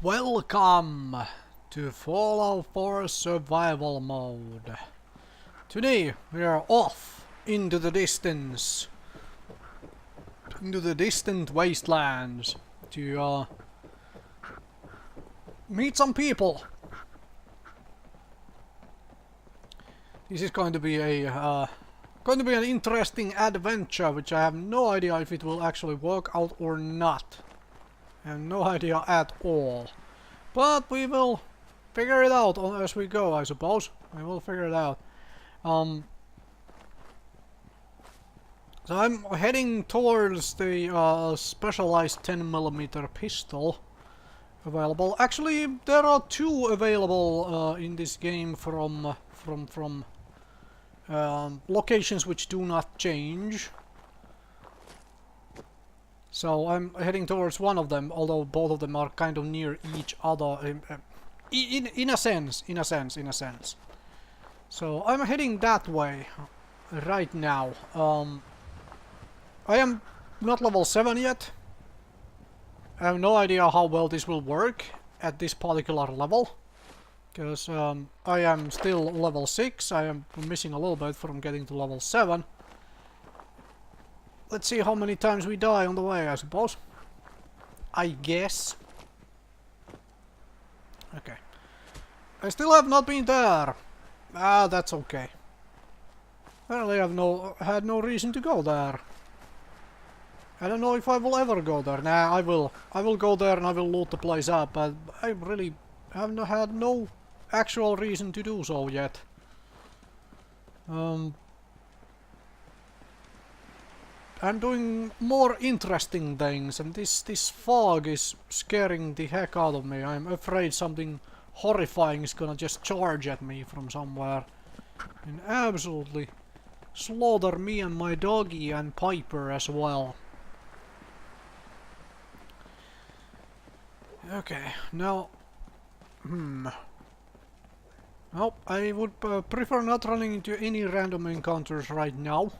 Welcome to Fallout 4 Survival Mode. Today we are off into the distance, into the distant wastelands to meet some people. This is going to be an interesting adventure, which I have no idea if it will actually work out or not. I have no idea at all. But we will figure it out as we go, I suppose. We will figure it out. So I'm heading towards the specialized 10mm pistol available. Actually, there are two available in this game from locations which do not change. So I'm heading towards one of them, although both of them are kind of near each other in a sense. So I'm heading that way right now. I am not level 7 yet. I have no idea how well this will work at this particular level, because I am still level 6. I am missing a little bit from getting to level 7. Let's see how many times we die on the way, I suppose. I guess. Okay. I still have not been there. Ah, that's okay. Apparently I've had no reason to go there. I don't know if I will ever go there. Nah, I will. I will go there and I will loot the place up, but I really have had no actual reason to do so yet. I'm doing more interesting things, and this fog is scaring the heck out of me. I'm afraid something horrifying is gonna just charge at me from somewhere and absolutely slaughter me and my doggy and Piper as well. Okay, now well, I would prefer not running into any random encounters right now.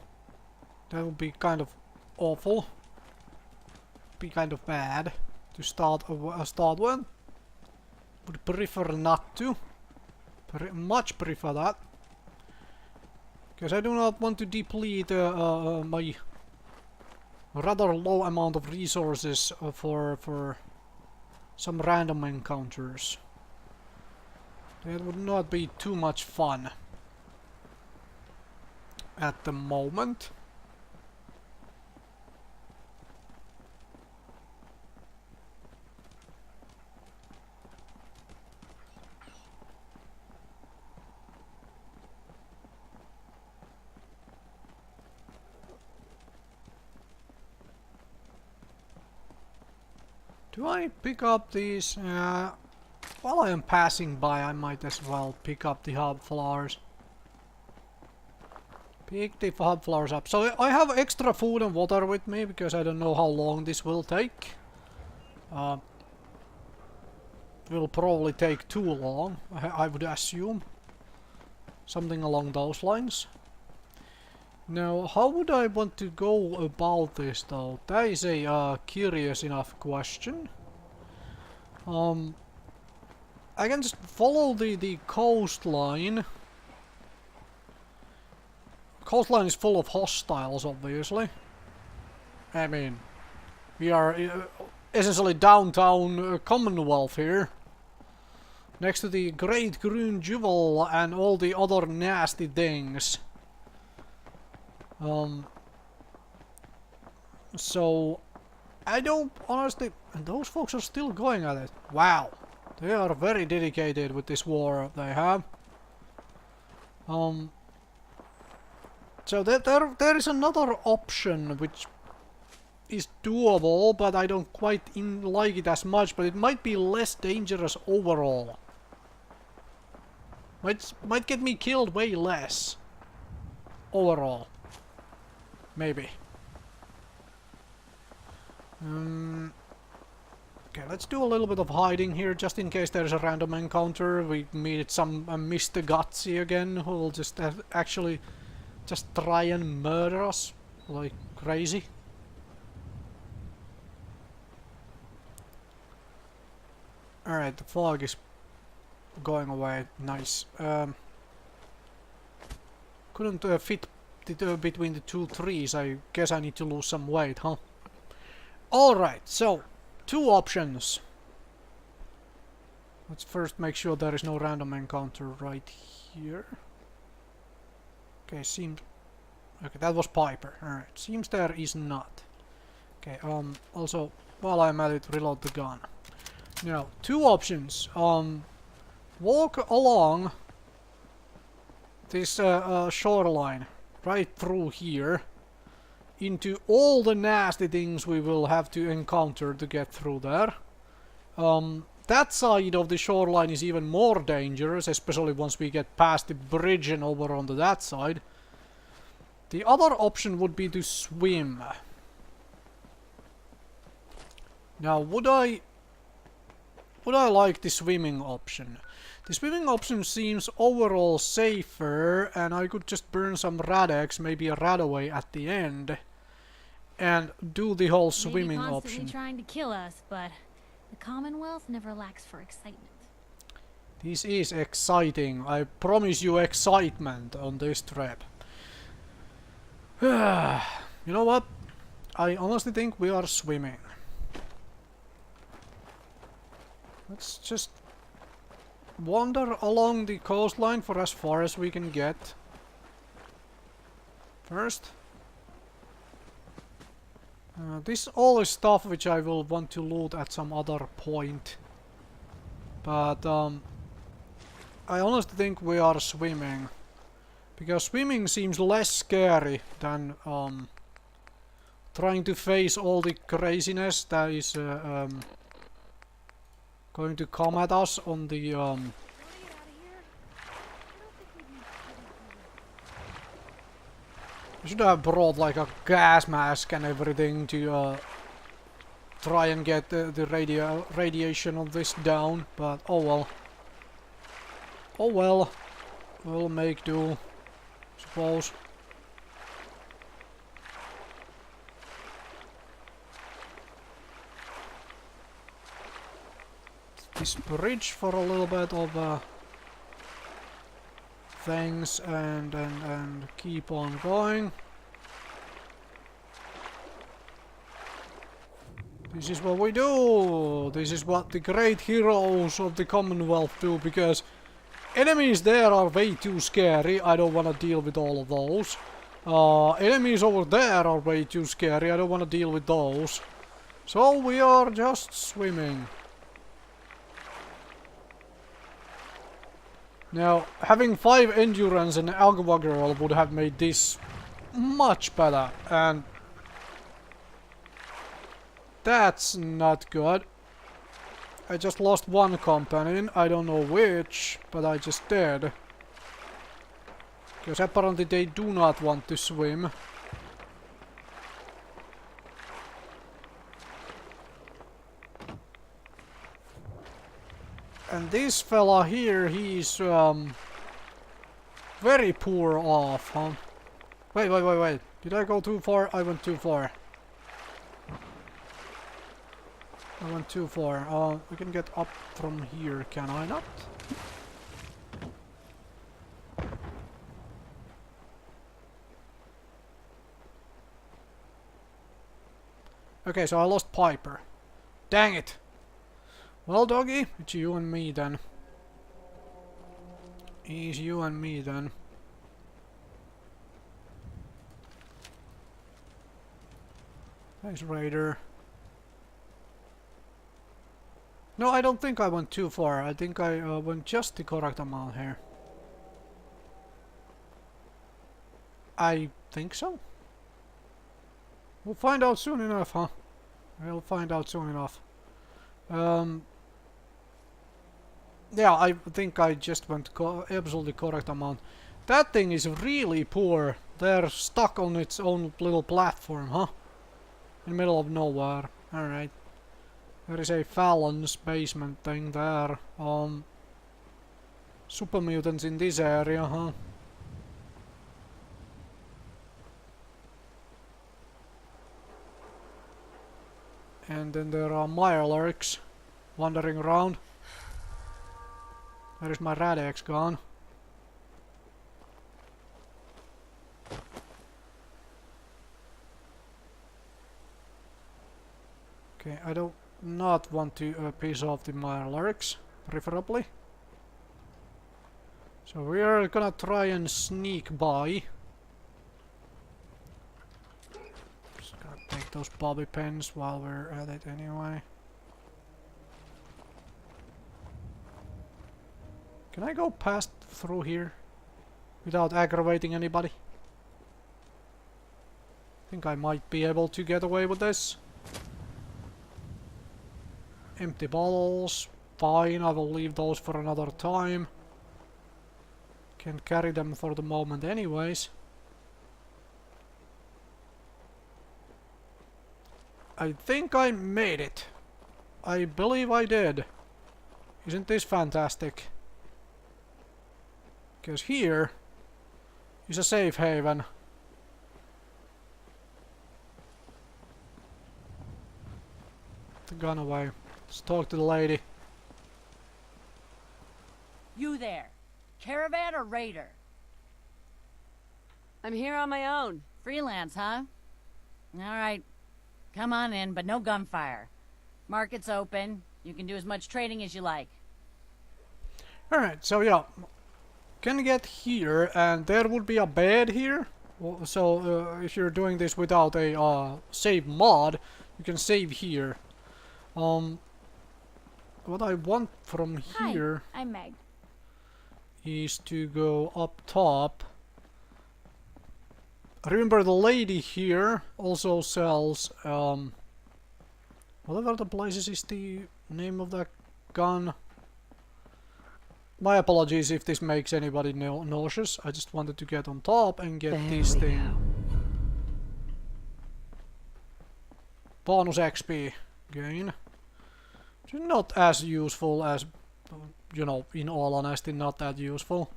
That would be kind of awful. Be kind of bad to start with. Would prefer not to. Much prefer that. Because I do not want to deplete my rather low amount of resources for some random encounters. That would not be too much fun at the moment. Do I pick up these? While I am passing by, I might as well pick up the hub flowers. Pick the hub flowers up. So I have extra food and water with me, because I don't know how long this will take. It will probably take too long, I would assume. Something along those lines. Now, how would I want to go about this, though? That is a curious enough question. I can just follow the coastline. Coastline is full of hostiles, obviously. I mean, we are essentially downtown Commonwealth here. Next to the Great Green Jewel and all the other nasty things. So I don't honestly, and those folks are still going at it. Wow, they are very dedicated with this war they have. So there is another option which is doable, but I don't quite like it as much. But it might be less dangerous overall. Might get me killed way less overall. Maybe. Okay, let's do a little bit of hiding here, just in case there's a random encounter. We meet some Mr. Gutsy again, who will just actually just try and murder us like crazy. Alright, the fog is going away. Nice. Couldn't fit between the two trees. I guess I need to lose some weight, huh? Alright, so, two options. Let's first make sure there is no random encounter right here. Okay, seems... Okay, that was Piper. Alright, seems there is not. Okay, also, while I'm at it, reload the gun. Now, two options. Walk along this shoreline, right through here, into all the nasty things we will have to encounter to get through there. That side of the shoreline is even more dangerous, especially once we get past the bridge and over onto that side. The other option would be to swim. Now, would I like the swimming option? The swimming option seems overall safer, and I could just burn some radax, maybe a radaway at the end, and do the whole swimming option. Constantly trying to kill us, but the Commonwealth never lacks for excitement. This is exciting. I promise you excitement on this trip. You know what? I honestly think we are swimming. Let's just wander along the coastline for as far as we can get. First. This all is stuff which I will want to loot at some other point. But I honestly think we are swimming. Because swimming seems less scary than trying to face all the craziness that is going to come at us on the I should have brought like a gas mask and everything to try and get the radiation of this down, but oh well. Oh well. We'll make do, suppose. This bridge for a little bit of things and keep on going. This is what we do. This is what the great heroes of the Commonwealth do, because enemies there are way too scary. I don't want to deal with all of those. Enemies over there are way too scary. I don't want to deal with those. So we are just swimming. Now, having 5 endurance and Agua Girl would have made this much better, and that's not good. I just lost one companion, I don't know which, but I just did. Because apparently they do not want to swim. And this fella here, he's very poor off, huh? Wait. Did I go too far? I went too far. I went too far. We can get up from here, can I not? Okay, so I lost Piper. Dang it! Well, doggy, it's you and me then. It's you and me then. Thanks, Raider. No, I don't think I went too far. I think I went just the correct amount here. I think so. We'll find out soon enough, huh? We'll find out soon enough. Yeah, I think I just went absolutely correct amount. That thing is really poor. They're stuck on its own little platform, huh? In the middle of nowhere. Alright. There is a Fallon's basement thing there. Super mutants in this area, huh? And then there are Mirelurks wandering around. Where is my Rad-X gone? Okay, I don't not want to piss off the Mirelurks, preferably. So we are gonna try and sneak by. Just gonna take those bobby pins while we're at it anyway. Can I go past through here without aggravating anybody? I think I might be able to get away with this. Empty bottles. Fine, I will leave those for another time. Can't carry them for the moment anyways. I think I made it. I believe I did. Isn't this fantastic? Because here is a safe haven. Put the gun away. Let's talk to the lady. You there. Caravan or raider? I'm here on my own. Freelance, huh? Alright. Come on in, but no gunfire. Market's open. You can do as much trading as you like. Alright, so yeah. Can get here, and there would be a bed here. So if you're doing this without a save mod, you can save here. What I want from here Hi, I'm Meg. is to go up top. Remember, the lady here also sells whatever the places is the name of that gun. My apologies if this makes anybody nauseous. I just wanted to get on top and get this thing. Bonus XP gain. Which is not as useful as, you know, in all honesty, not that useful.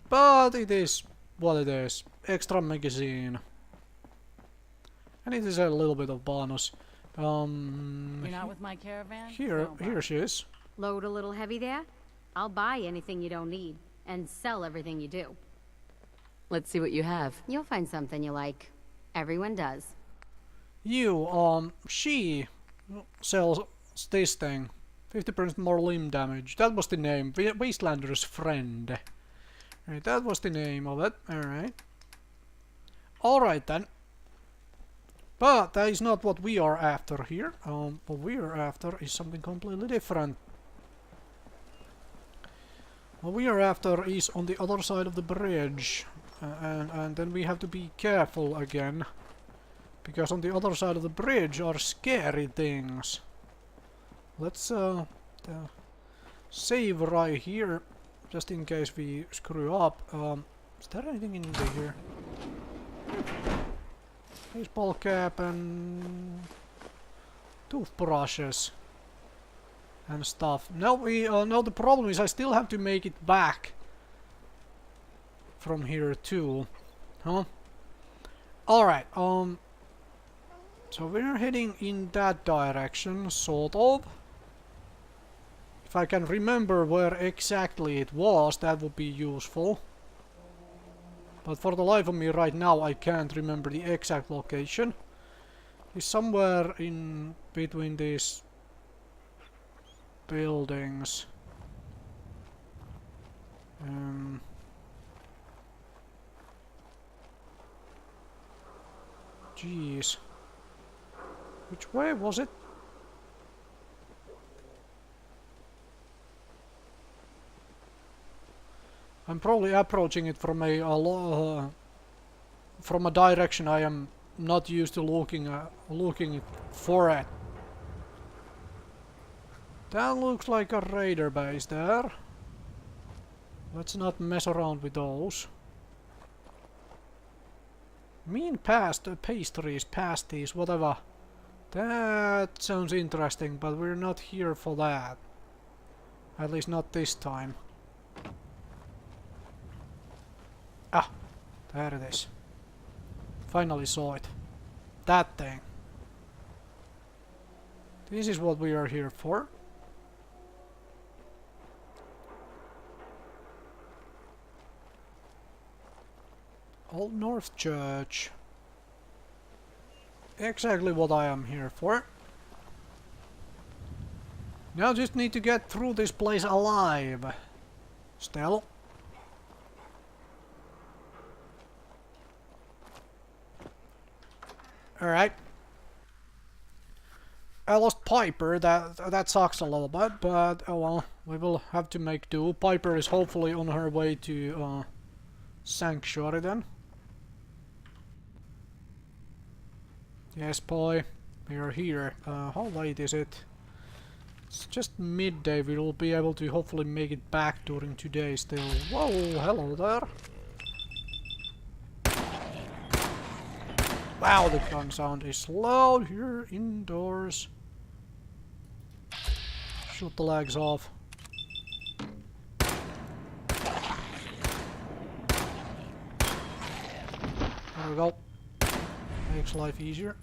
But it is what it is. Extra magazine. And it is a little bit of bonus. You're not with my caravan? Here No, she is. Load a little heavy there? I'll buy anything you don't need, and sell everything you do. Let's see what you have. You'll find something you like. Everyone does. She sells this thing. 50% more limb damage. That was the name. Wastelander's friend. Right, that was the name of it. Alright. Alright then. But that is not what we are after here. What we are after is something completely different. What we are after is on the other side of the bridge. And then we have to be careful again. Because on the other side of the bridge are scary things. Let's save right here. Just in case we screw up. Is there anything in here? Baseball cap and toothbrushes and stuff. Now now the problem is I still have to make it back from here too. Huh? Alright, so we're heading in that direction, sort of. If I can remember where exactly it was, that would be useful. But for the life of me right now, I can't remember the exact location. It's somewhere in between these buildings. Jeez. Which way was it? I'm probably approaching it from a direction I am not used to looking for it. That looks like a raider base there. Let's not mess around with those. Mean pastries, pasties, whatever. That sounds interesting, but we're not here for that. At least not this time. Ah, there it is. Finally saw it. That thing. This is what we are here for. Old North Church. Exactly what I am here for. Now just need to get through this place alive. Still. Alright. I lost Piper, that sucks a little bit, but oh well, we will have to make do. Piper is hopefully on her way to Sanctuary then. Yes, boy, we are here. How late is it? It's just midday. We will be able to hopefully make it back during today still. Whoa, hello there. Wow, the gun sound is loud here indoors. Shoot the legs off. There we go. Makes life easier.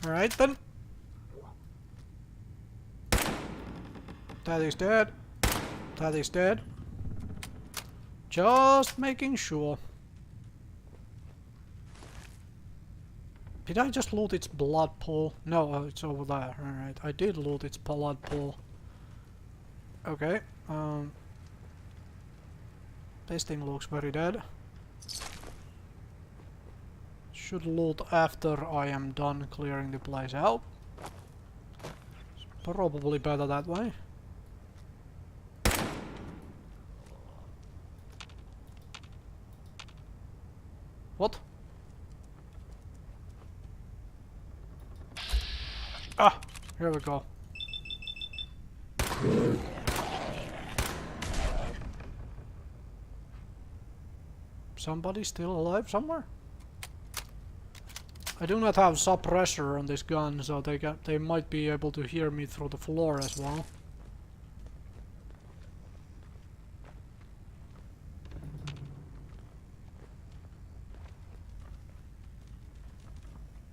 Alright then. That is dead. That is dead. Just making sure. Did I just loot its blood pool? No, it's over there. Alright, I did loot its blood pool. Okay, this thing looks very dead. Should loot after I am done clearing the place out. It's probably better that way. What? Ah, here we go. Somebody still alive somewhere? I do not have suppressor on this gun, so they might be able to hear me through the floor as well.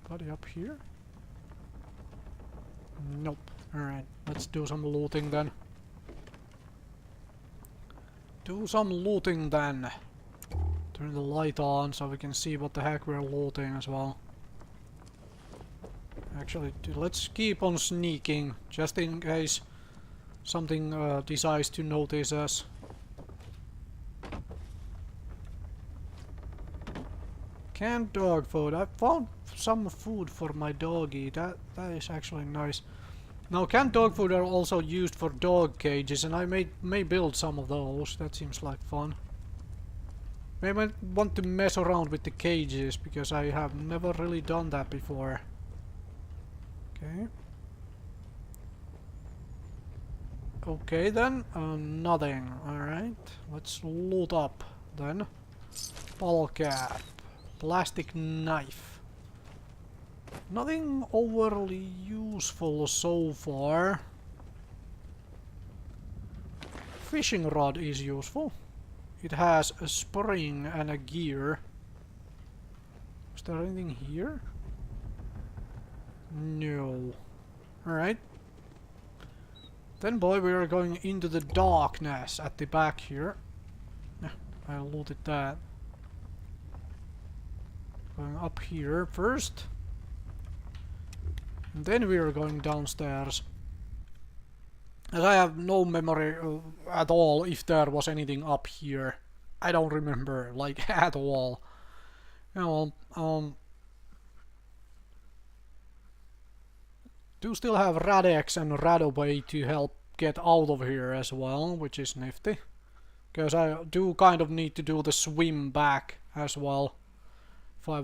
Anybody up here? Nope. Alright, let's do some looting then. Do some looting then. Turn the light on so we can see what the heck we're looting as well. Actually, let's keep on sneaking, just in case something decides to notice us. Canned dog food. I found some food for my doggy. That is actually nice. Now, canned dog food are also used for dog cages, and I may build some of those. That seems like fun. May want to mess around with the cages, because I have never really done that before. Okay. Okay then, nothing. Alright, let's loot up then. Bottle cap. Plastic knife. Nothing overly useful so far. Fishing rod is useful. It has a spring and a gear. Is there anything here? No. Alright. Then boy, we are going into the darkness at the back here. Yeah, I looted that. Going up here first. And then we are going downstairs. As I have no memory at all if there was anything up here. I don't remember, like, at all. You know, do still have Radex and Radaway to help get out of here as well, which is nifty. Because I do kind of need to do the swim back as well. If I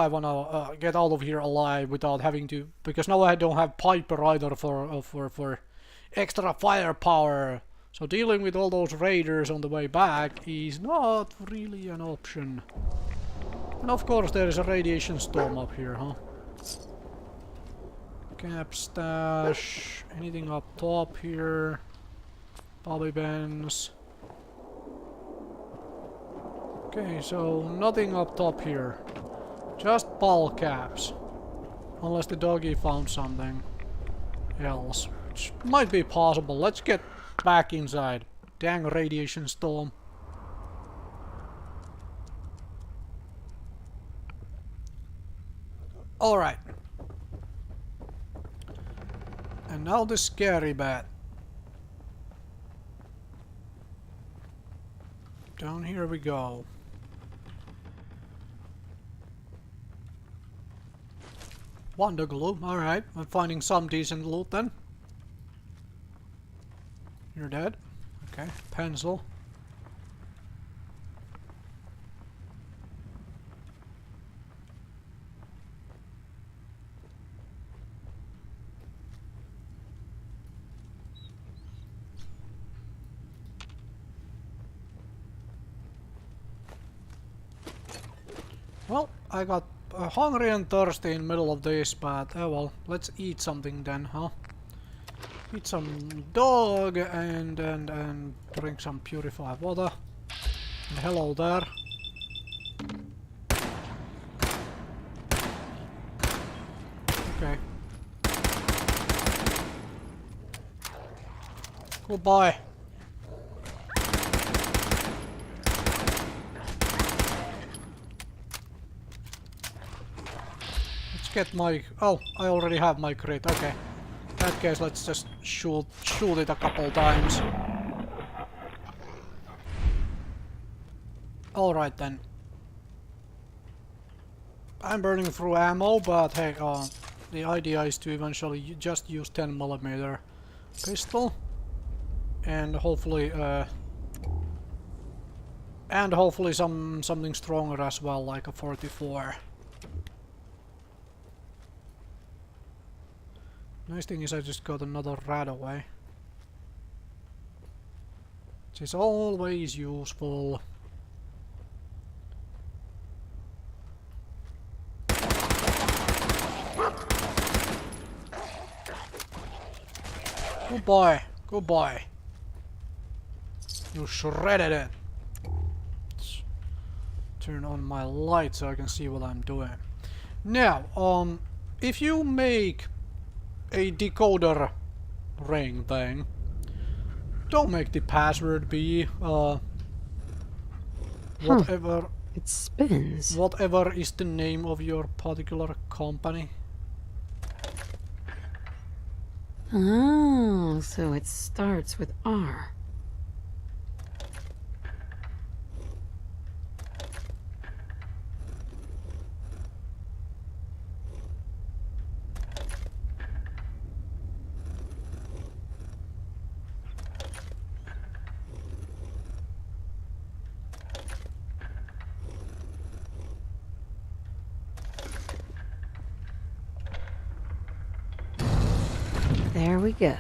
wanna get out of here alive without having to, because now I don't have Piper either for extra firepower. So dealing with all those raiders on the way back is not really an option. And of course there is a radiation storm up here, huh? Cap stash. Anything up top here? Bobby Bens. Okay, so nothing up top here. Just ball caps. Unless the doggy found something else. Which might be possible. Let's get back inside. Dang radiation storm. Alright. And now the scary bat. Down here we go. Wonder glue, alright. I'm finding some decent loot then. You're dead. Okay, pencil. Well, I got hungry and thirsty in the middle of this, but well, let's eat something then, huh? Eat some dog and drink some purified water. And hello there. Okay. Goodbye. Get my... Oh, I already have my crit. Okay. In that case, let's just shoot it a couple times. Alright then. I'm burning through ammo, but hey, the idea is to eventually just use 10mm pistol. And hopefully, something stronger as well, like a 44. Nice thing is I just got another rat away. Which is always useful. Good boy, good boy. You shredded it. Let's turn on my light so I can see what I'm doing. Now, if you make a decoder ring thing, don't make the password be whatever It spins. whatever is the name of your particular company. Oh, so it starts with R. There we go.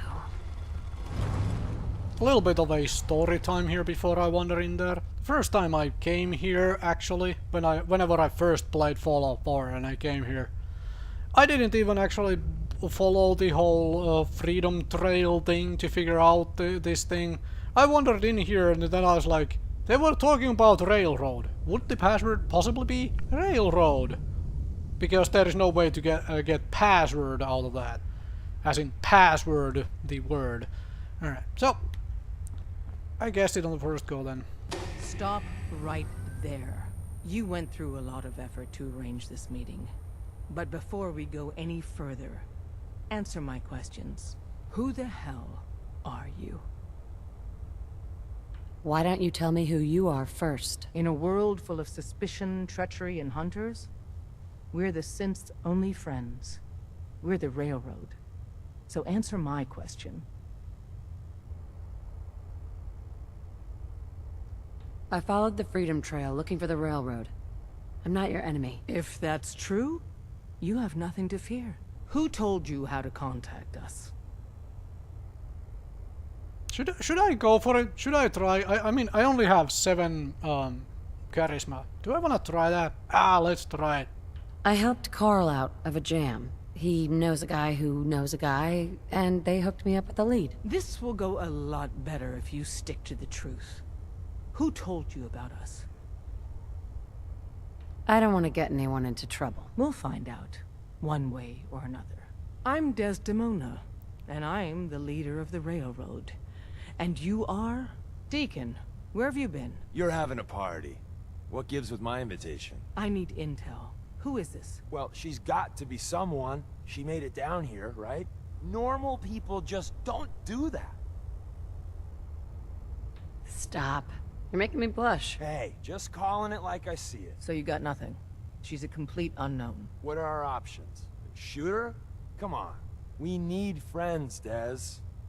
A little bit of a story time here before I wander in there. First time I came here, actually, whenever I first played Fallout 4 and I came here, I didn't even actually follow the whole Freedom Trail thing to figure out this thing. I wandered in here and then I was like, they were talking about railroad. Would the password possibly be railroad? Because there is no way to get password out of that. As in password, the word. Alright, so I guessed it on the first go then. Stop right there. You went through a lot of effort to arrange this meeting. But before we go any further, answer my questions. Who the hell are you? Why don't you tell me who you are first? In a world full of suspicion, treachery, and hunters, we're the synth's only friends. We're the Railroad. So answer my question. I followed the Freedom Trail looking for the railroad. I'm not your enemy. If that's true, you have nothing to fear. Who told you how to contact us? Should I go for it? Should I try? I mean, I only have 7 charisma. Do I want to try that? Ah, let's try it. I helped Carl out of a jam. He knows a guy who knows a guy, and they hooked me up with a lead. This will go a lot better if you stick to the truth. Who told you about us? I don't want to get anyone into trouble. We'll find out, one way or another. I'm Desdemona, and I'm the leader of the Railroad. And you are? Deacon, where have you been? You're having a party. What gives with my invitation? I need intel. Who is this? Well, she's got to be someone. She made it down here, right? Normal people just don't do that. Stop. You're making me blush. Hey, just calling it like I see it. So you got nothing. She's a complete unknown. What are our options? Shoot her? Come on. We need friends, Des.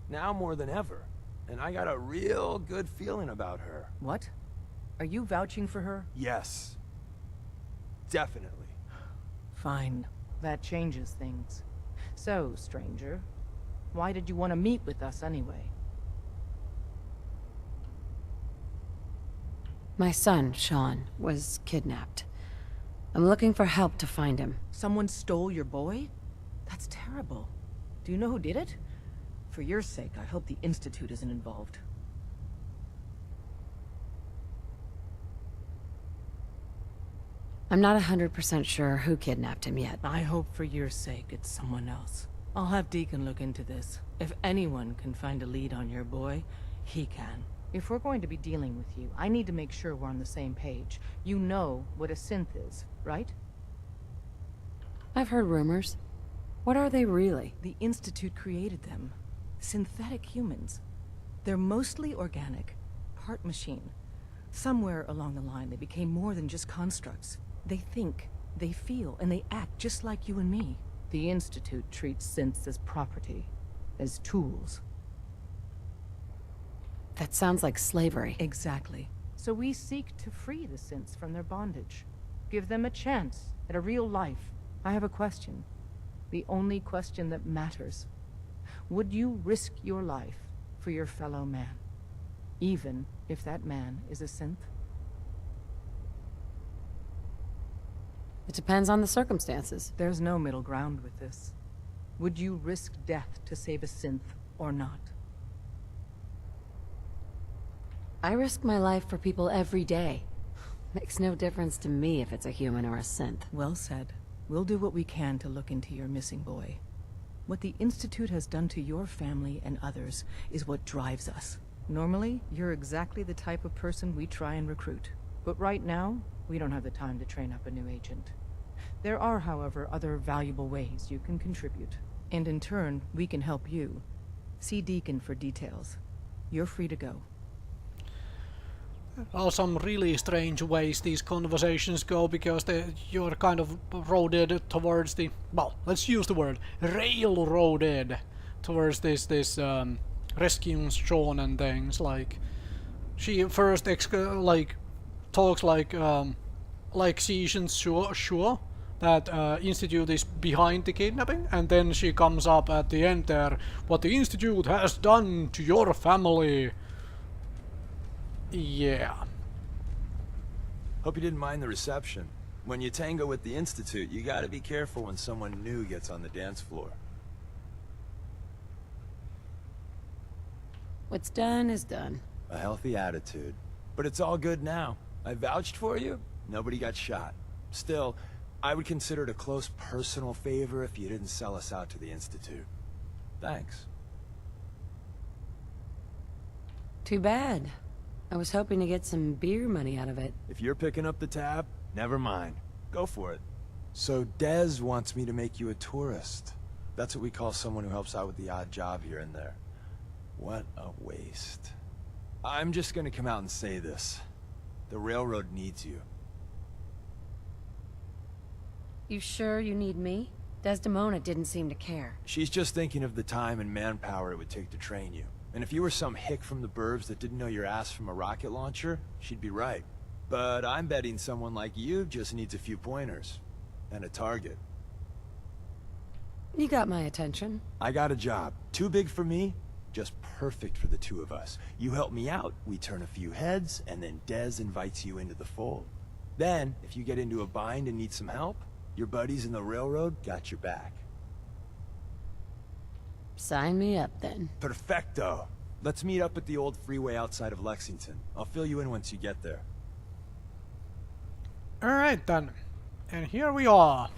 Now more than ever. And I got a real good feeling about her. What? Are you vouching for her? Yes. Definitely. Fine. That changes things. So, stranger, why did you want to meet with us anyway? My son, Sean, was kidnapped. I'm looking for help to find him. Someone stole your boy? That's terrible. Do you know who did it? For your sake, I hope the Institute isn't involved. I'm not 100% sure who kidnapped him yet. I hope for your sake it's someone else. I'll have Deacon look into this. If anyone can find a lead on your boy, he can. If we're going to be dealing with you, I need to make sure we're on the same page. You know what a synth is, right? I've heard rumors. What are they really? The Institute created them. Synthetic humans. They're mostly organic, part machine. Somewhere along the line, they became more than just constructs. They think, they feel, and they act just like you and me. The Institute treats synths as property, as tools. That sounds like slavery. Exactly. So we seek to free the synths from their bondage. Give them a chance at a real life. I have a question. The only question that matters. Would you risk your life for your fellow man? Even if that man is a synth? It depends on the circumstances. There's no middle ground with this. Would you risk death to save a synth or not? I risk my life for people every day. Makes no difference to me if it's a human or a synth. Well said. We'll do what we can to look into your missing boy. What the Institute has done to your family and others is what drives us. Normally, you're exactly the type of person we try and recruit. But right now, we don't have the time to train up a new agent. There are, however, other valuable ways you can contribute. And in turn, we can help you. See Deacon for details. You're free to go. Are some really strange ways these conversations go, because you're kind of roaded towards the, well, let's use the word railroaded towards this rescuing Sean and things. Like, she first talks like she isn't sure that Institute is behind the kidnapping, and then she comes up at the end there, what the Institute has done to your family. Yeah. Hope you didn't mind the reception. When you tango with the Institute, you gotta be careful when someone new gets on the dance floor. What's done is done. A healthy attitude. But it's all good now. I vouched for you. Nobody got shot. Still, I would consider it a close personal favor if you didn't sell us out to the Institute. Thanks. Too bad. I was hoping to get some beer money out of it. If you're picking up the tab, never mind. Go for it. So Des wants me to make you a tourist. That's what we call someone who helps out with the odd job here and there. What a waste. I'm just gonna come out and say this. The railroad needs you. You sure you need me? Desdemona didn't seem to care. She's just thinking of the time and manpower it would take to train you. And if you were some hick from the burbs that didn't know your ass from a rocket launcher, she'd be right. But I'm betting someone like you just needs a few pointers. And a target. You got my attention. I got a job. Too big for me, just perfect for the two of us. You help me out, we turn a few heads, and then Des invites you into the fold. Then, if you get into a bind and need some help, your buddies in the railroad got your back. Sign me up, then. Perfecto. Let's meet up at the old freeway outside of Lexington. I'll fill you in once you get there. Alright then. And here we are.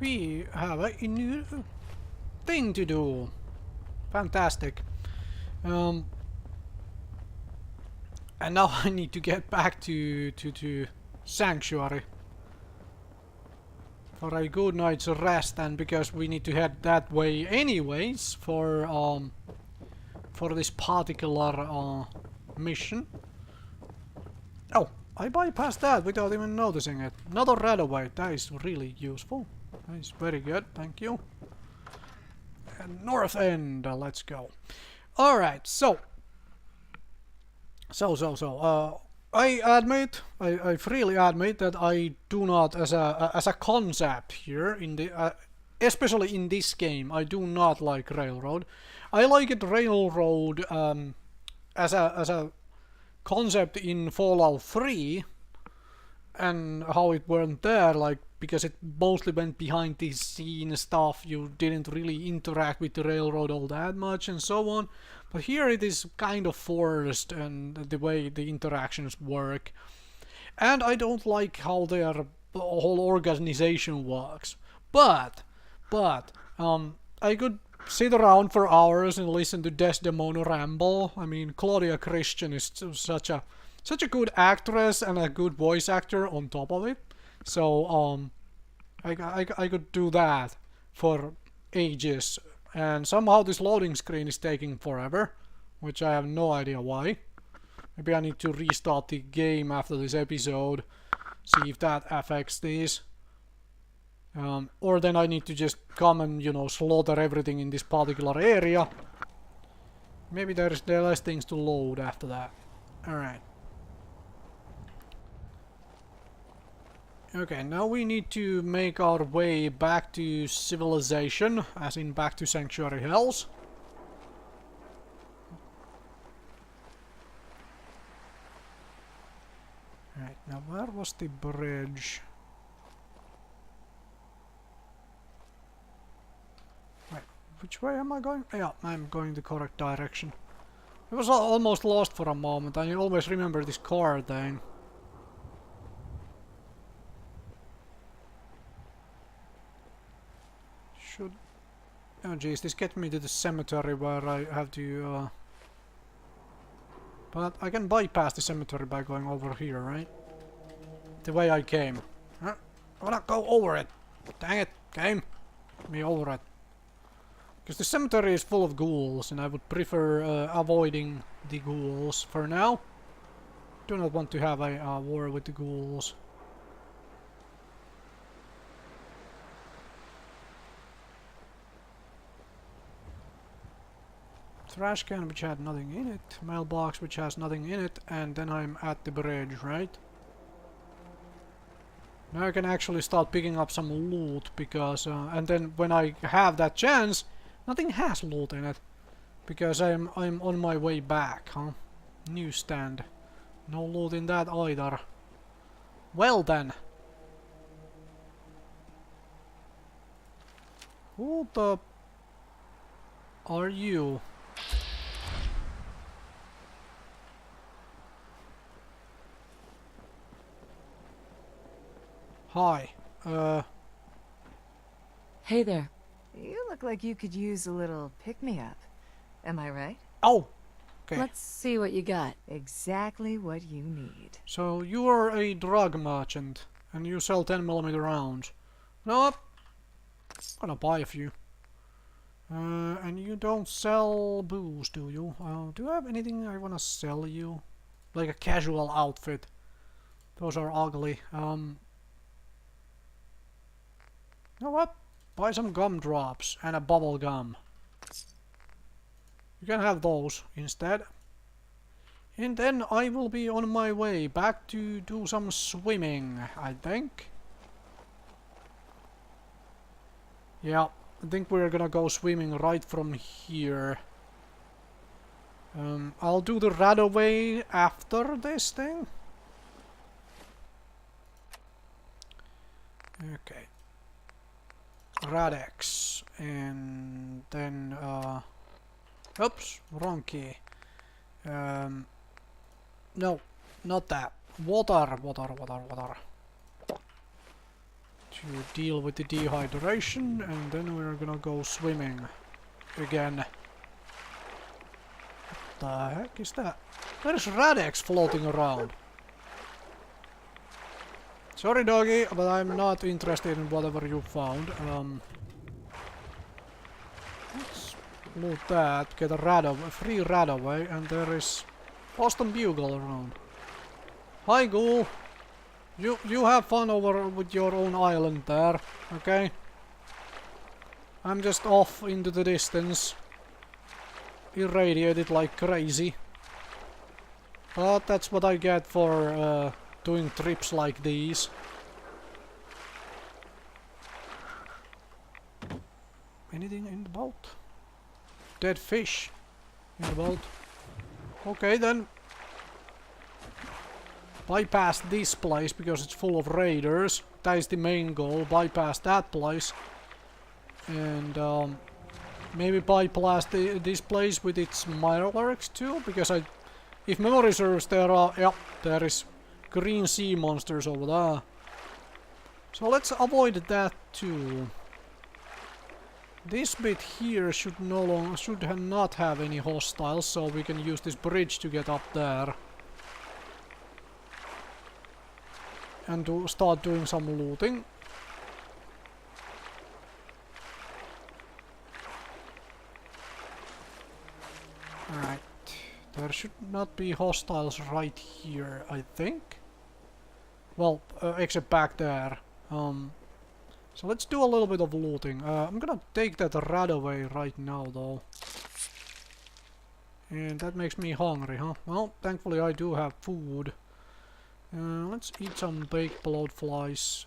We have a new thing to do. Fantastic. And now I need to get back to Sanctuary for a good night's rest, and because we need to head that way anyways for this particular mission. Oh, I bypassed that without even noticing it. Another radaway. That is really useful. That is very good. Thank you. And north end. Let's go. All right. So. I admit, I freely admit that I do not, as a concept here in the, especially in this game, I do not like railroad. I like it railroad as a concept in Fallout 3, and how it went there, like, because it mostly went behind the scene stuff. You didn't really interact with the railroad all that much and so on. But here it is kind of forced, and the way the interactions work. And I don't like how their whole organization works. But I could sit around for hours and listen to Desdemona ramble. I mean, Claudia Christian is such a good actress and a good voice actor on top of it. So I could do that for ages. And somehow this loading screen is taking forever, which I have no idea why. Maybe I need to restart the game after this episode, see if that affects this. Or then I need to just come and, you know, slaughter everything in this particular area. Maybe there are less things to load after that. Alright. Okay, now we need to make our way back to civilization, as in back to Sanctuary Hills. Right, now where was the bridge? Right, which way am I going? Yeah, I'm going the correct direction. I was almost lost for a moment. I always remember this car thing. Oh jeez, this gets me to the cemetery where I have to, but I can bypass the cemetery by going over here, right? The way I came. I wanna go over it! Dang it, game! Get me over it. Because the cemetery is full of ghouls, and I would prefer avoiding the ghouls for now. Do not want to have a war with the ghouls. Trash can which had nothing in it, mailbox which has nothing in it, and then I'm at the bridge, right? Now I can actually start picking up some loot, because and then when I have that chance, nothing has loot in it, because I'm on my way back, huh? Newsstand, no loot in that either. Well then, who the are you? Hi. Hey there. You look like you could use a little pick-me-up. Am I right? Oh! Okay. Let's see what you got. Exactly what you need. So you are a drug merchant, and you sell 10mm rounds. Nope. I'm gonna buy a few. And you don't sell booze, do you? Do you have anything I wanna sell you? Like a casual outfit. Those are ugly. You know what? Buy some gumdrops and a bubble gum. You can have those instead. And then I will be on my way back to do some swimming, I think. Yeah, I think we're gonna go swimming right from here. I'll do the radaway after this thing. Okay. Radex, and then oops, wrong key. No, not that. Water. To deal with the dehydration, and then we're gonna go swimming again. What the heck is that? There is Radex floating around. Sorry, doggy, but I'm not interested in whatever you found. Let's loot that, get a free Radaway, and there is Boston Bugle around. Hi, Ghoul. You have fun over with your own island there, okay? I'm just off into the distance, irradiated like crazy. But that's what I get for doing trips like these. Anything in the boat? Dead fish in the boat. Okay then. Bypass this place because it's full of raiders. That is the main goal. Bypass that place. And maybe bypass this place with its mirrors too. Because if memory serves, there is green sea monsters over there. So let's avoid that too. This bit here should not have any hostiles, so we can use this bridge to get up there. And to start doing some looting. Alright. There should not be hostiles right here, I think. Well, except back there. So let's do a little bit of looting. I'm gonna take that Radaway right now, though. And that makes me hungry, huh? Well, thankfully I do have food. Let's eat some baked bloatflies.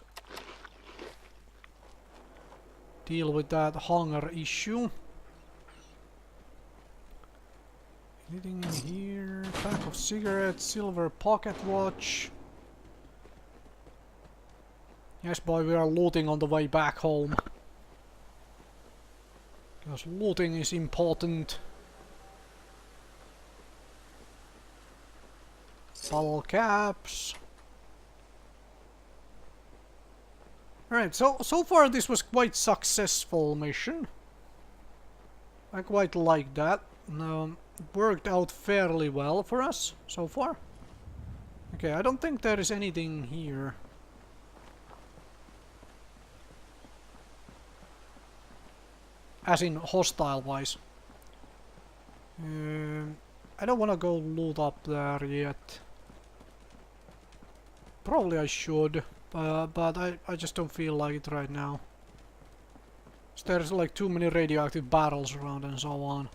Deal with that hunger issue. Anything in here? Pack of cigarettes, silver pocket watch. Yes, boy, we are looting on the way back home. Because looting is important. Bottle caps. Alright, so far this was quite successful mission. I quite like that. It worked out fairly well for us so far. Okay, I don't think there is anything here. As in hostile wise. I don't want to go loot up there yet. Probably I should, but I just don't feel like it right now. There's like too many radioactive barrels around and so on.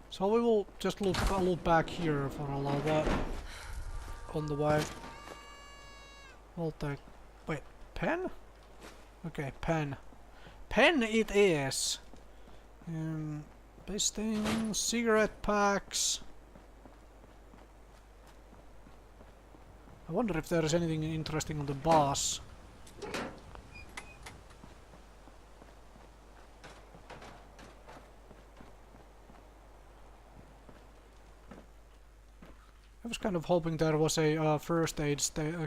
So we will just look back here for a little bit on the way. We'll take... Wait, pen? Okay, pen. Pen it is! This thing, cigarette packs. I wonder if there is anything interesting on the boss. I was kind of hoping there was a first aid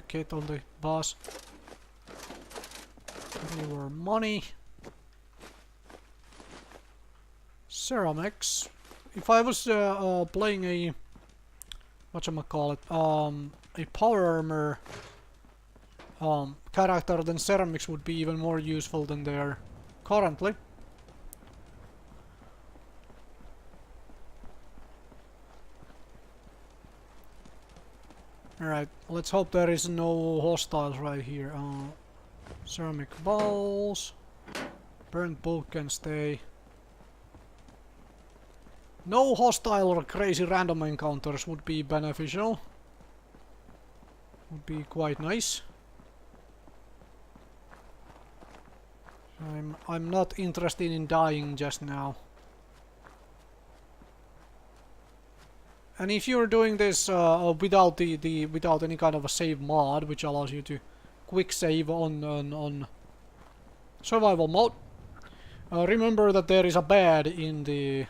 kit on the boss. More money. Ceramics. If I was playing a whatchamacallit, a power armor character, then ceramics would be even more useful than they are currently. Alright, let's hope there is no hostiles right here. Ceramic balls. Burnt book can stay. No hostile or crazy random encounters would be beneficial. Would be quite nice. I'm not interested in dying just now. And if you're doing this without without any kind of a save mod, which allows you to quick save on survival mode, remember that there is a bed in the...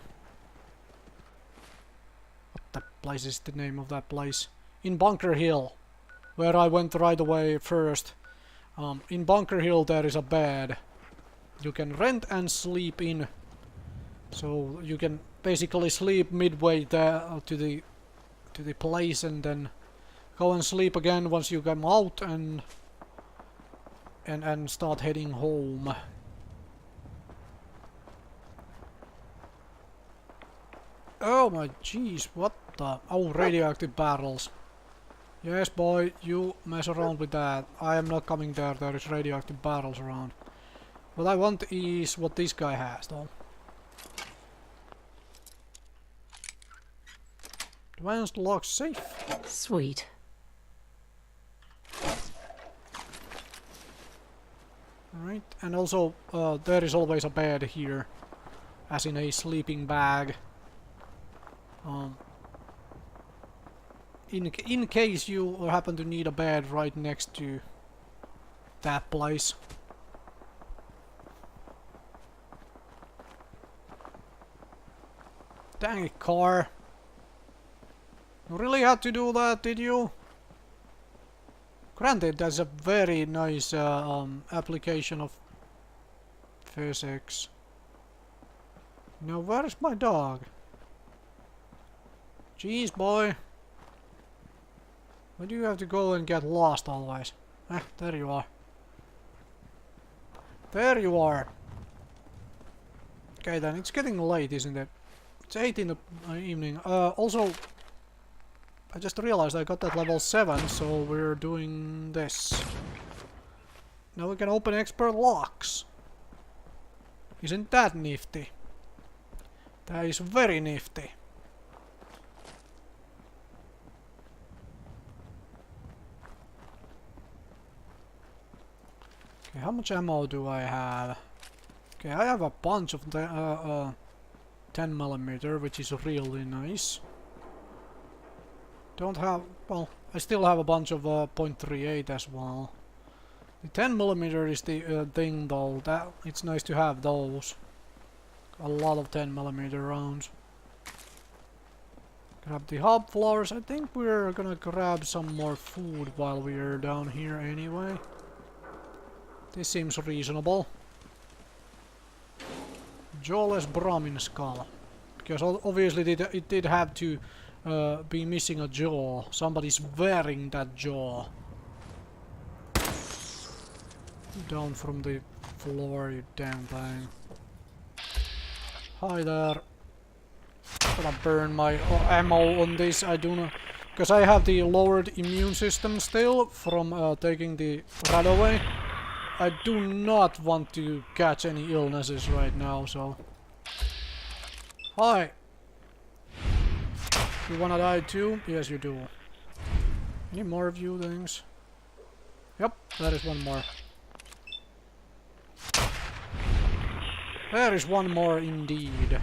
What the place is the name of that place? In Bunker Hill, where I went right away first. In Bunker Hill there is a bed you can rent and sleep in. So you can basically sleep midway there to the to the place and then go and sleep again once you come out and start heading home. Oh my jeez, what the... Oh, radioactive barrels. Yes, boy, you mess around with that. I am not coming there, there is radioactive barrels around. What I want is what this guy has, though. Advanced lock safe. Sweet. Alright, and also there is always a bed here, as in a sleeping bag. In case you happen to need a bed right next to that place. Dang it, car. You really had to do that, did you? Granted, that's a very nice application of physics. Now, where is my dog? Jeez, boy. Why do you have to go and get lost always? Ah, there you are. There you are. Okay then, it's getting late, isn't it? It's 8 in the evening. Also, I just realized I got that level 7, so we're doing this. Now we can open expert locks. Isn't that nifty? That is very nifty. Okay, how much ammo do I have? Okay, I have a bunch of the 10mm, which is really nice. Don't have... well, I still have a bunch of .38 as well. The 10mm is the thing though, that it's nice to have those. A lot of 10mm rounds. Grab the hub floors. I think we're gonna grab some more food while we're down here anyway. This seems reasonable. Jawless Brahmin skull. Because obviously it did have to be missing a jaw. Somebody's wearing that jaw. Down from the floor, you damn thing. Hi there. Gonna burn my ammo on this. I do not... because I have the lowered immune system still from taking the rat away. I do not want to catch any illnesses right now, so... Hi! You wanna die too? Yes, you do. Any more of you things? Yep, there is one more. There is one more indeed.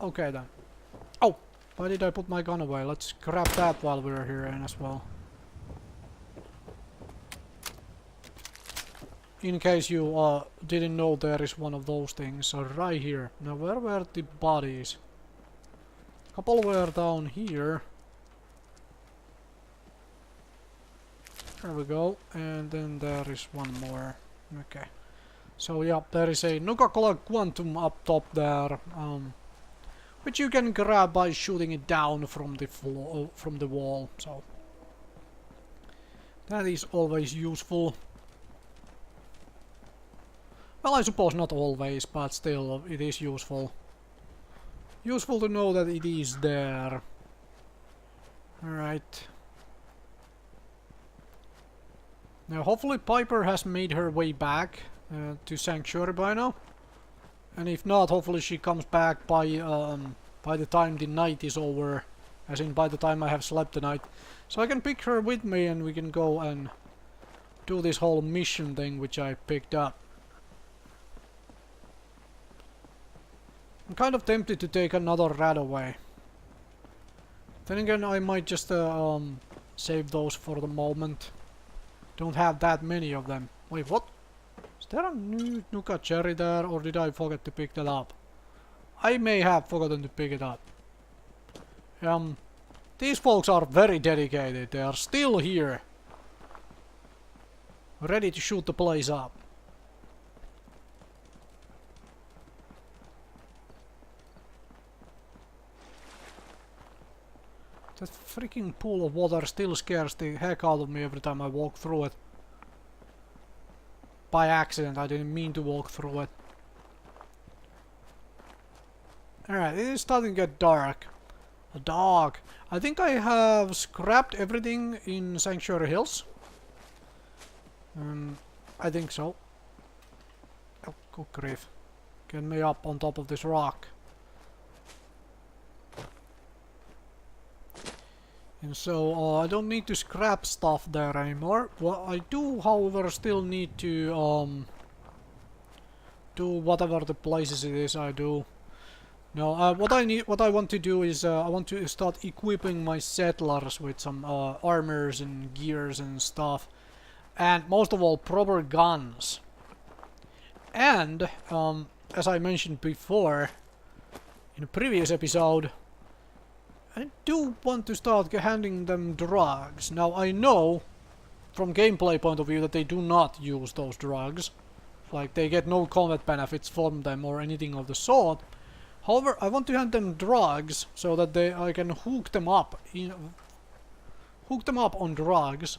Okay then. Oh! Why did I put my gun away? Let's grab that while we're here and as well. In case you didn't know, there is one of those things right here. Now where were the bodies? A couple were down here. There we go. And then there is one more. Okay. So yeah, there is a Nuka-Cola Quantum up top there. Which you can grab by shooting it down from the floor, from the wall. So that is always useful. Well, I suppose not always, but still, it is useful. Useful to know that it is there. Alright. Now, hopefully Piper has made her way back to Sanctuary by now. And if not, hopefully she comes back by the time the night is over. As in, by the time I have slept the night. So I can pick her with me and we can go and do this whole mission thing which I picked up. I'm kind of tempted to take another rat away. Then again, I might just save those for the moment. Don't have that many of them. Wait, what? Is there a new Nuka Cherry there, or did I forget to pick that up? I may have forgotten to pick it up. These folks are very dedicated. They are still here. Ready to shoot the place up. That freaking pool of water still scares the heck out of me every time I walk through it. By accident, I didn't mean to walk through it. Alright, it is starting to get dark. A dog. I think I have scrapped everything in Sanctuary Hills. I think so. Oh, good grief. Get me up on top of this rock. And so, I don't need to scrap stuff there anymore. Well, I do, however, still need to, do whatever the places it is I do. No, what I want to do is, I want to start equipping my settlers with some, armors and gears and stuff. And most of all, proper guns. And, as I mentioned before, in a previous episode, I do want to start handing them drugs. Now I know, from gameplay point of view, that they do not use those drugs. Like, they get no combat benefits from them or anything of the sort. However, I want to hand them drugs so that I can hook them up on drugs.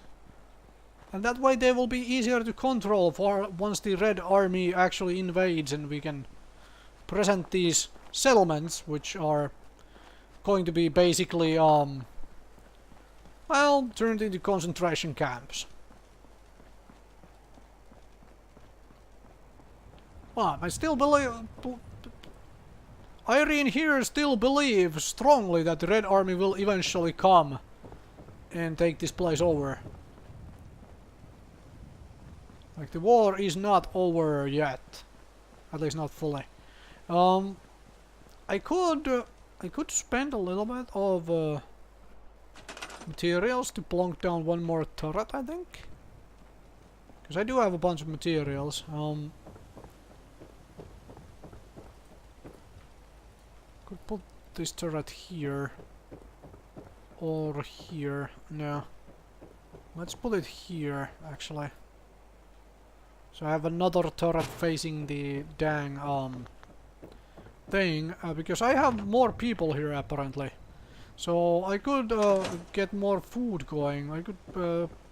And that way they will be easier to control for once the Red Army actually invades and we can present these settlements, which are going to be basically, well, turned into concentration camps. Well, I still believe... Irene here still believes strongly that the Red Army will eventually come and take this place over. Like, the war is not over yet. At least not fully. I could spend a little bit of materials to plonk down one more turret, I think. Because I do have a bunch of materials. Could put this turret here. Or here. No. Let's put it here, actually. So I have another turret facing the dang, thing, because I have more people here apparently. So I could get more food going. I could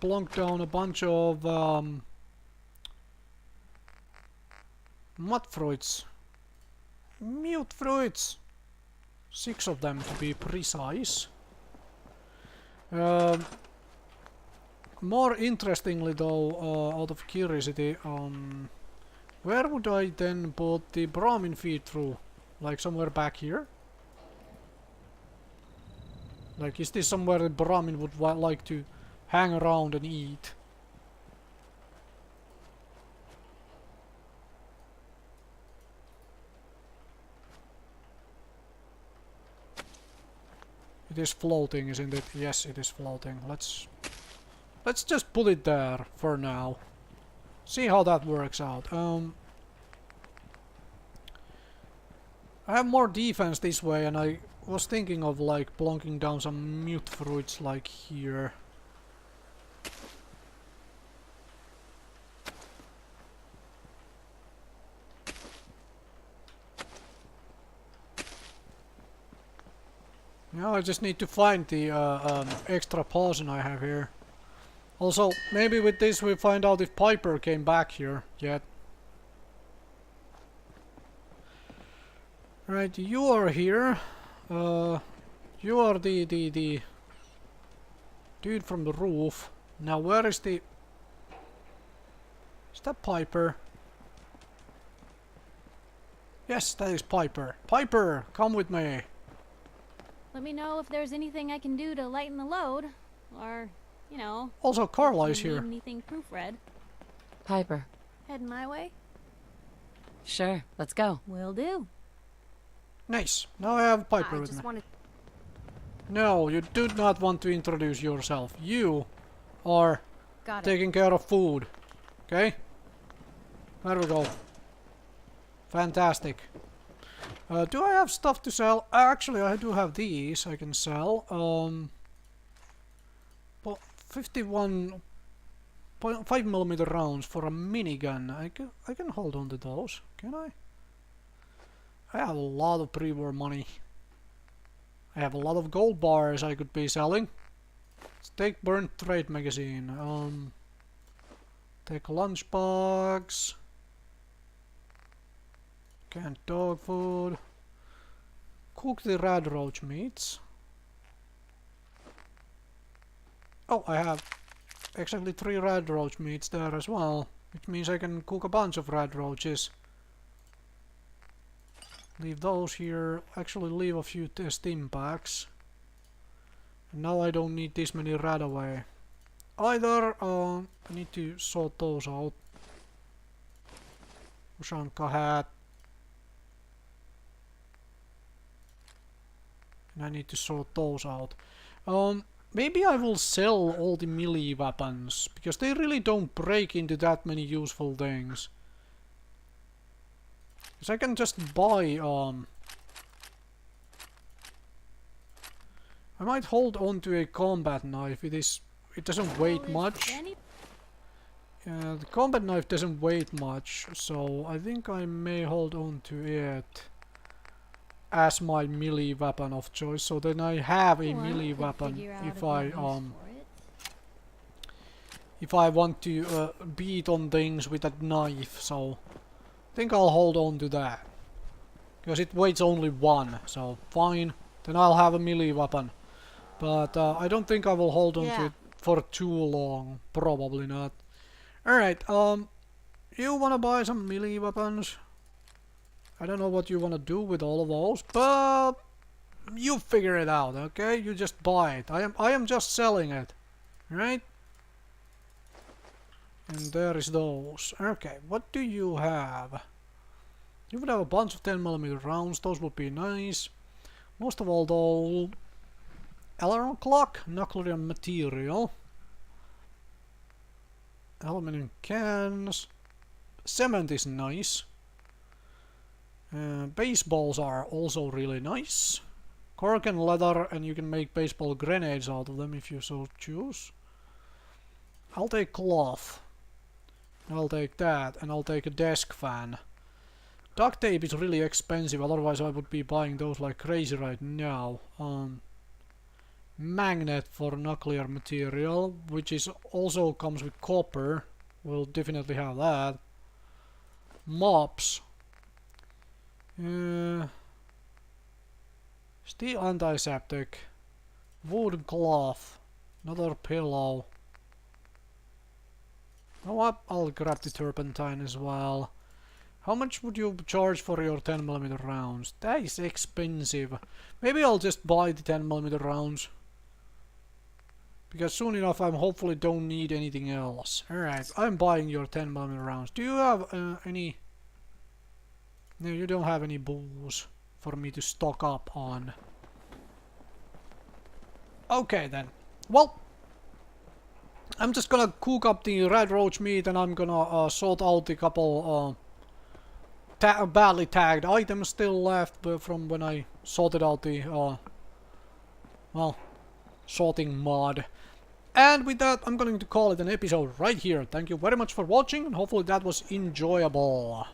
plonk down a bunch of mud fruits. Mute fruits! 6 of them to be precise. More interestingly though, out of curiosity, where would I then put the Brahmin feed through? Like somewhere back here? Like, is this somewhere the Brahmin would like to hang around and eat? It is floating, isn't it? Yes, it is floating. Let's just put it there for now. See how that works out. I have more defense this way, and I was thinking of like plonking down some mute fruits like here. Now I just need to find the extra poison I have here. Also, maybe with this we find out if Piper came back here yet. Right, you are here. You are the dude from the roof. Now where is the... Is that Piper? Yes, that is Piper. Piper, come with me. Let me know if there's anything I can do to lighten the load. Or, you know... Also, Carla if is you here. need anything proofread. Piper. Heading my way? Sure, let's go. Will do. Nice. Now I have Piper I with just me. wanted... No, you do not want to introduce yourself. You are Got it. taking care of food. Okay? There we go. Fantastic. Do I have stuff to sell? Actually, I do have these I can sell. But 51.5mm rounds for a minigun. I can hold on to those. Can I? I have a lot of pre-war money. I have a lot of gold bars I could be selling. Let's take burnt trade magazine. Take a lunchbox. Canned dog food. Cook the red roach meats. Oh, I have exactly 3 red roach meats there as well, which means I can cook a bunch of red roaches. Leave those here. Actually leave a few steam packs. And now I don't need this many red away. Either, I need to sort those out. Ushanka hat. And I need to sort those out. Maybe I will sell all the melee weapons, because they really don't break into that many useful things. Because I can just buy, I might hold on to a combat knife. It doesn't weigh much. The combat knife doesn't weigh much, so I think I may hold on to it as my melee weapon of choice. So then I have a melee weapon if I want to beat on things with that knife. So I think I'll hold on to that, because it weighs only 1. So fine, then I'll have a melee weapon. But I don't think I will hold on to it for too long. Probably not. Alright, you wanna buy some melee weapons? I don't know what you wanna do with all of those, but you figure it out, okay? You just buy it. I am just selling it. Right? And there is those. Okay, what do you have? You would have a bunch of 10mm rounds, those would be nice. Most of all though, alarm clock, nuclear material, aluminum cans, cement is nice, baseballs are also really nice, cork and leather, and you can make baseball grenades out of them if you so choose. I'll take cloth, I'll take that, and I'll take a desk fan. Duct tape is really expensive, otherwise I would be buying those like crazy right now. Magnet for nuclear material, which is also comes with copper. We'll definitely have that. Mops. Steel antiseptic. Wooden cloth. Another pillow. Oh, what? I'll grab the turpentine as well. How much would you charge for your 10mm rounds? That is expensive. Maybe I'll just buy the 10mm rounds, because soon enough I hopefully don't need anything else. Alright, I'm buying your 10mm rounds. Do you have any... No, you don't have any booze for me to stock up on. Okay then. Well, I'm just gonna cook up the red roach meat, and I'm gonna sort out the couple badly tagged items still left from when I sorted out the well, sorting mod. And with that, I'm going to call it an episode right here. Thank you very much for watching, and hopefully that was enjoyable.